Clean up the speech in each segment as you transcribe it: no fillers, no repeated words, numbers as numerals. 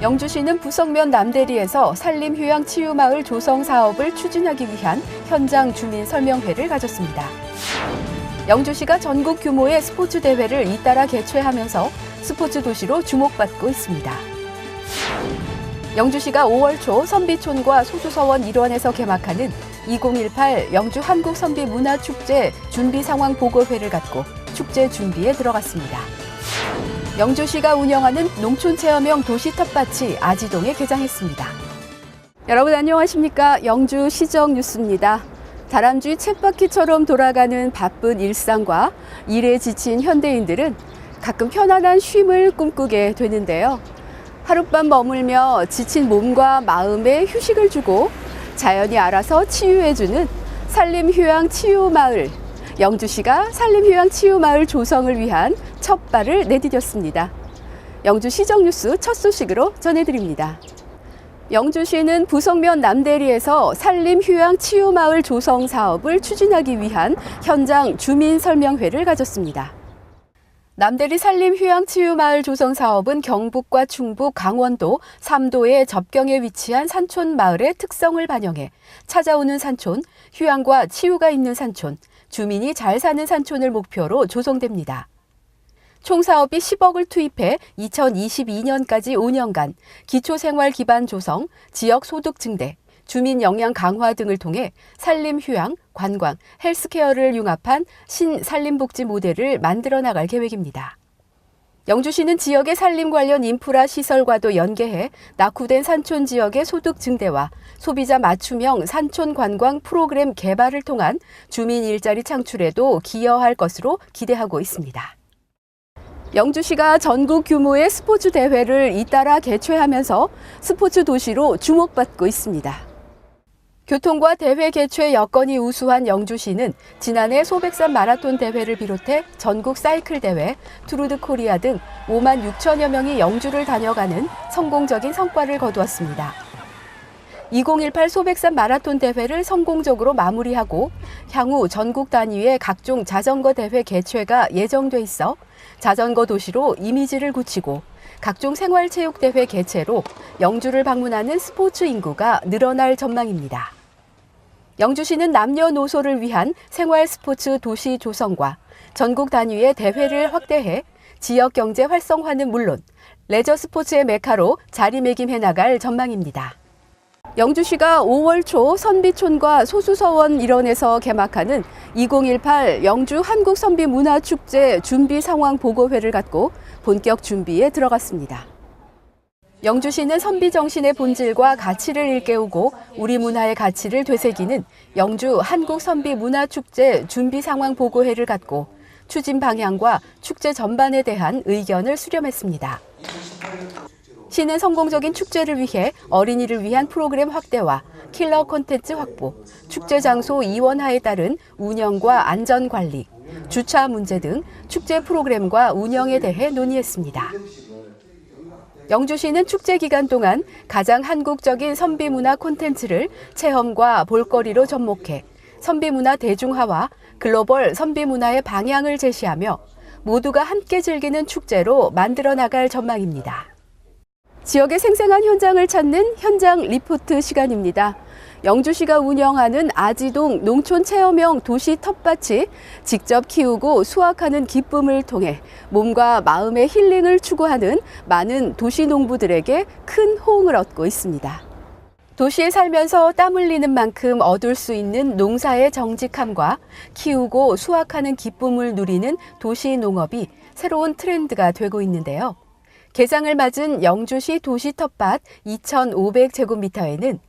영주시는 부석면 남대리에서 산림휴양치유마을 조성 사업을 추진하기 위한 현장 주민 설명회를 가졌습니다. 영주시가 전국 규모의 스포츠 대회를 잇따라 개최하면서 스포츠 도시로 주목받고 있습니다. 영주시가 5월 초 선비촌과 소주서원 일원에서 개막하는 2018 영주 한국선비문화축제 준비상황 보고회를 갖고 축제 준비에 들어갔습니다. 영주시가 운영하는 농촌체험형 도시 텃밭이 아지동에 개장했습니다. 여러분 안녕하십니까? 영주 시정 뉴스입니다. 다람쥐 쳇바퀴처럼 돌아가는 바쁜 일상과 일에 지친 현대인들은 가끔 편안한 쉼을 꿈꾸게 되는데요. 하룻밤 머물며 지친 몸과 마음에 휴식을 주고 자연이 알아서 치유해주는 산림휴양치유마을. 영주시가 산림휴양치유마을 조성을 위한 첫 발을 내디뎠습니다. 영주 시정뉴스 첫 소식으로 전해드립니다. 영주시는 부석면 남대리에서 산림휴양치유마을 조성 사업을 추진하기 위한 현장 주민 설명회를 가졌습니다. 남대리 산림휴양치유마을 조성 사업은 경북과 충북, 강원도, 삼도의 접경에 위치한 산촌 마을의 특성을 반영해 찾아오는 산촌, 휴양과 치유가 있는 산촌, 주민이 잘 사는 산촌을 목표로 조성됩니다. 총 사업비 10억을 투입해 2022년까지 5년간 기초생활 기반 조성, 지역 소득 증대, 주민 역량 강화 등을 통해 산림휴양, 관광, 헬스케어를 융합한 신산림복지 모델을 만들어 나갈 계획입니다. 영주시는 지역의 산림 관련 인프라 시설과도 연계해 낙후된 산촌 지역의 소득 증대와 소비자 맞춤형 산촌 관광 프로그램 개발을 통한 주민 일자리 창출에도 기여할 것으로 기대하고 있습니다. 영주시가 전국 규모의 스포츠 대회를 잇따라 개최하면서 스포츠 도시로 주목받고 있습니다. 교통과 대회 개최 여건이 우수한 영주시는 지난해 소백산 마라톤 대회를 비롯해 전국 사이클 대회, 투르드 코리아 등 5만 6천여 명이 영주를 다녀가는 성공적인 성과를 거두었습니다. 2018 소백산 마라톤 대회를 성공적으로 마무리하고 향후 전국 단위의 각종 자전거 대회 개최가 예정돼 있어 자전거 도시로 이미지를 굳히고 각종 생활체육대회 개최로 영주를 방문하는 스포츠 인구가 늘어날 전망입니다. 영주시는 남녀노소를 위한 생활 스포츠 도시 조성과 전국 단위의 대회를 확대해 지역 경제 활성화는 물론 레저 스포츠의 메카로 자리매김해 나갈 전망입니다. 영주시가 5월 초 선비촌과 소수서원 일원에서 개막하는 2018 영주 한국선비문화축제 준비상황보고회를 갖고 본격 준비에 들어갔습니다. 영주시는 선비 정신의 본질과 가치를 일깨우고 우리 문화의 가치를 되새기는 영주 한국선비문화축제 준비상황보고회를 갖고 추진 방향과 축제 전반에 대한 의견을 수렴했습니다. 시는 성공적인 축제를 위해 어린이를 위한 프로그램 확대와 킬러 콘텐츠 확보, 축제 장소 이원화에 따른 운영과 안전관리, 주차 문제 등 축제 프로그램과 운영에 대해 논의했습니다. 영주시는 축제 기간 동안 가장 한국적인 선비문화 콘텐츠를 체험과 볼거리로 접목해 선비문화 대중화와 글로벌 선비문화의 방향을 제시하며 모두가 함께 즐기는 축제로 만들어 나갈 전망입니다. 지역의 생생한 현장을 찾는 현장 리포트 시간입니다. 영주시가 운영하는 아지동 농촌 체험형 도시 텃밭이 직접 키우고 수확하는 기쁨을 통해 몸과 마음의 힐링을 추구하는 많은 도시 농부들에게 큰 호응을 얻고 있습니다. 도시에 살면서 땀 흘리는 만큼 얻을 수 있는 농사의 정직함과 키우고 수확하는 기쁨을 누리는 도시 농업이 새로운 트렌드가 되고 있는데요. 개장을 맞은 영주시 도시 텃밭 2,500제곱미터에는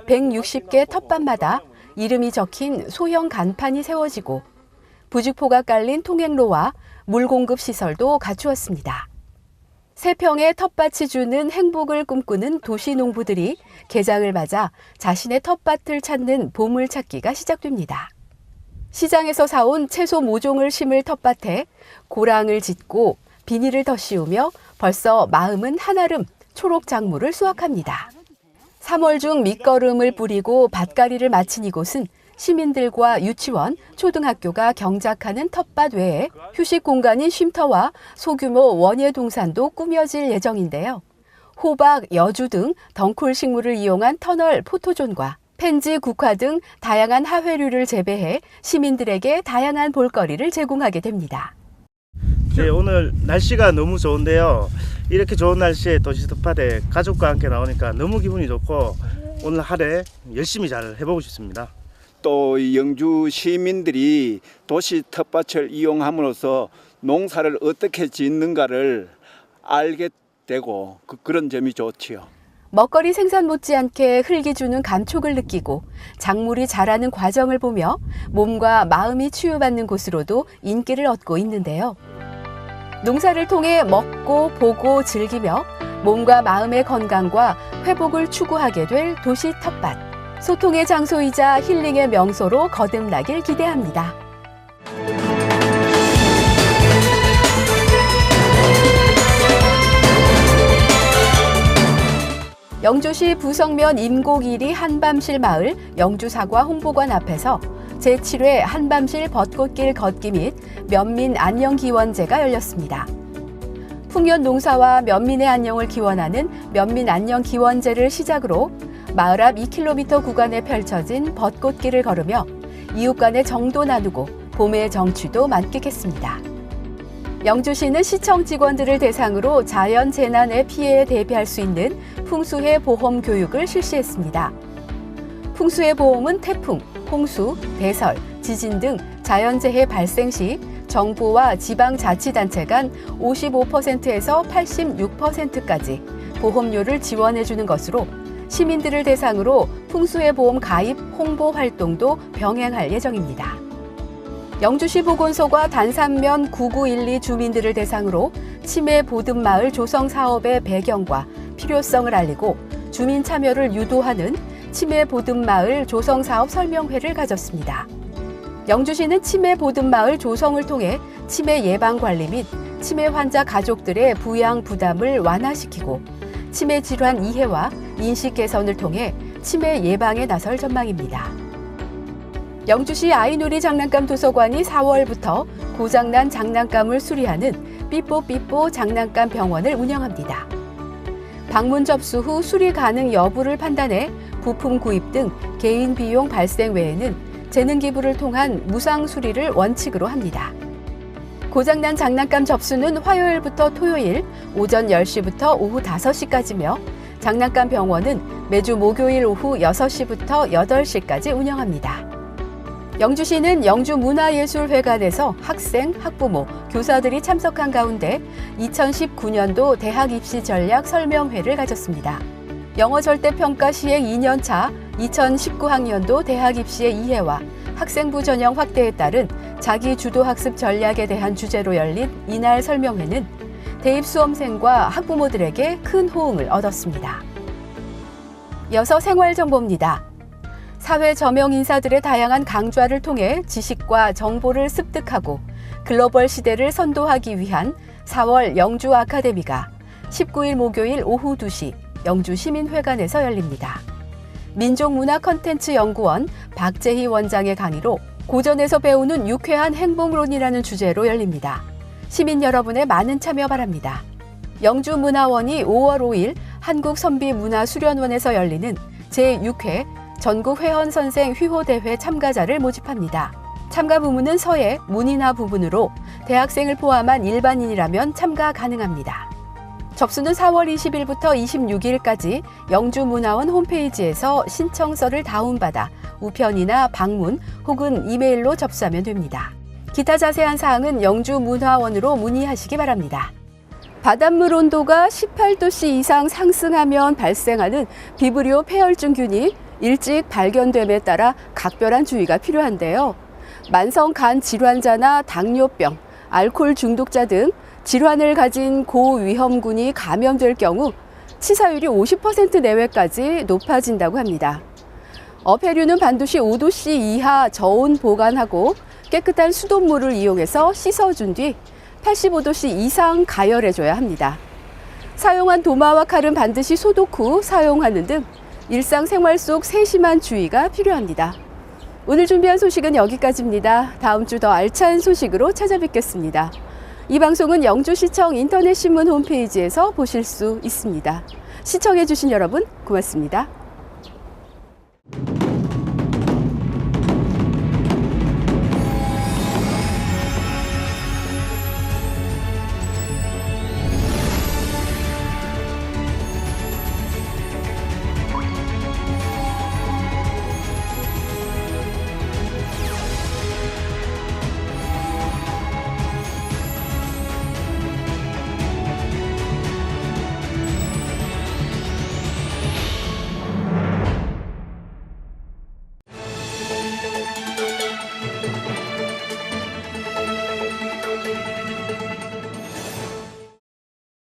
160개 텃밭마다 이름이 적힌 소형 간판이 세워지고 부직포가 깔린 통행로와 물 공급 시설도 갖추었습니다. 새 평의 텃밭이 주는 행복을 꿈꾸는 도시 농부들이 개장을 맞아 자신의 텃밭을 찾는 보물찾기가 시작됩니다. 시장에서 사온 채소 모종을 심을 텃밭에 고랑을 짓고 비닐을 더 씌우며 벌써 마음은 한아름 초록 작물을 수확합니다. 3월 중 밑거름을 뿌리고 밭갈이를 마친 이곳은 시민들과 유치원, 초등학교가 경작하는 텃밭 외에 휴식 공간인 쉼터와 소규모 원예 동산도 꾸며질 예정인데요. 호박, 여주 등 덩쿨 식물을 이용한 터널 포토존과 펜지, 국화 등 다양한 하회류를 재배해 시민들에게 다양한 볼거리를 제공하게 됩니다. 네, 오늘 날씨가 너무 좋은데요. 이렇게 좋은 날씨에 도시 텃밭에 가족과 함께 나오니까 너무 기분이 좋고 오늘 하루 열심히 잘 해보고 싶습니다. 또 영주 시민들이 도시 텃밭을 이용함으로써 농사를 어떻게 짓는가를 알게 되고 그런 점이 좋지요. 먹거리 생산 못지않게 흙이 주는 감촉을 느끼고 작물이 자라는 과정을 보며 몸과 마음이 치유받는 곳으로도 인기를 얻고 있는데요. 농사를 통해 먹고 보고 즐기며 몸과 마음의 건강과 회복을 추구하게 될 도시 텃밭. 소통의 장소이자 힐링의 명소로 거듭나길 기대합니다. 영주시 부성면 임곡1리 한밤실 마을 영주사과 홍보관 앞에서 제7회 한밤실 벚꽃길 걷기 및 면민 안녕 기원제가 열렸습니다. 풍년 농사와 면민의 안녕을 기원하는 면민 안녕 기원제를 시작으로 마을 앞 2km 구간에 펼쳐진 벚꽃길을 걸으며 이웃 간의 정도 나누고 봄의 정취도 만끽했습니다. 영주시는 시청 직원들을 대상으로 자연 재난의 피해에 대비할 수 있는 풍수해 보험 교육을 실시했습니다. 풍수해 보험은 태풍, 홍수, 대설, 지진 등 자연재해 발생 시 정부와 지방자치단체 간 55%에서 86%까지 보험료를 지원해 주는 것으로 시민들을 대상으로 풍수해 보험 가입 홍보 활동도 병행할 예정입니다. 영주시 보건소가 단산면 9912 주민들을 대상으로 치매 보듬마을 조성 사업의 배경과 필요성을 알리고 주민 참여를 유도하는 치매 보듬마을 조성 사업 설명회를 가졌습니다. 영주시는 치매 보듬마을 조성을 통해 치매 예방 관리 및 치매 환자 가족들의 부양 부담을 완화시키고 치매 질환 이해와 인식 개선을 통해 치매 예방에 나설 전망입니다. 영주시 아이놀이 장난감 도서관이 4월부터 고장난 장난감을 수리하는 삐뽀삐뽀 장난감 병원을 운영합니다. 방문 접수 후 수리 가능 여부를 판단해 부품 구입 등 개인 비용 발생 외에는 재능 기부를 통한 무상 수리를 원칙으로 합니다. 고장난 장난감 접수는 화요일부터 토요일 오전 10시부터 오후 5시까지며 장난감 병원은 매주 목요일 오후 6시부터 8시까지 운영합니다. 영주시는 영주문화예술회관에서 학생, 학부모, 교사들이 참석한 가운데 2019년도 대학 입시 전략 설명회를 가졌습니다. 영어 절대평가 시행 2년차 2019학년도 대학 입시의 이해와 학생부 전형 확대에 따른 자기 주도 학습 전략에 대한 주제로 열린 이날 설명회는 대입 수험생과 학부모들에게 큰 호응을 얻었습니다. 이어서 생활정보입니다. 사회 저명 인사들의 다양한 강좌를 통해 지식과 정보를 습득하고 글로벌 시대를 선도하기 위한 4월 영주 아카데미가 19일 목요일 오후 2시 영주시민회관에서 열립니다. 민족문화컨텐츠연구원 박재희 원장의 강의로 고전에서 배우는 유쾌한 행복론이라는 주제로 열립니다. 시민 여러분의 많은 참여 바랍니다. 영주문화원이 5월 5일 한국선비문화수련원에서 열리는 제6회 전국회원선생 휘호대회 참가자를 모집합니다. 참가 부문은 서예, 문이나 부문으로 대학생을 포함한 일반인이라면 참가 가능합니다. 접수는 4월 20일부터 26일까지 영주문화원 홈페이지에서 신청서를 다운받아 우편이나 방문 혹은 이메일로 접수하면 됩니다. 기타 자세한 사항은 영주문화원으로 문의하시기 바랍니다. 바닷물 온도가 18도씨 이상 상승하면 발생하는 비브리오 폐혈증균이 일찍 발견됨에 따라 각별한 주의가 필요한데요. 만성 간 질환자나 당뇨병, 알코올 중독자 등 질환을 가진 고위험군이 감염될 경우 치사율이 50% 내외까지 높아진다고 합니다. 어패류는 반드시 5도씨 이하 저온 보관하고 깨끗한 수돗물을 이용해서 씻어준 뒤 85도씨 이상 가열해줘야 합니다. 사용한 도마와 칼은 반드시 소독 후 사용하는 등 일상생활 속 세심한 주의가 필요합니다. 오늘 준비한 소식은 여기까지입니다. 다음 주 더 알찬 소식으로 찾아뵙겠습니다. 이 방송은 영주시청 인터넷신문 홈페이지에서 보실 수 있습니다. 시청해주신 여러분 고맙습니다.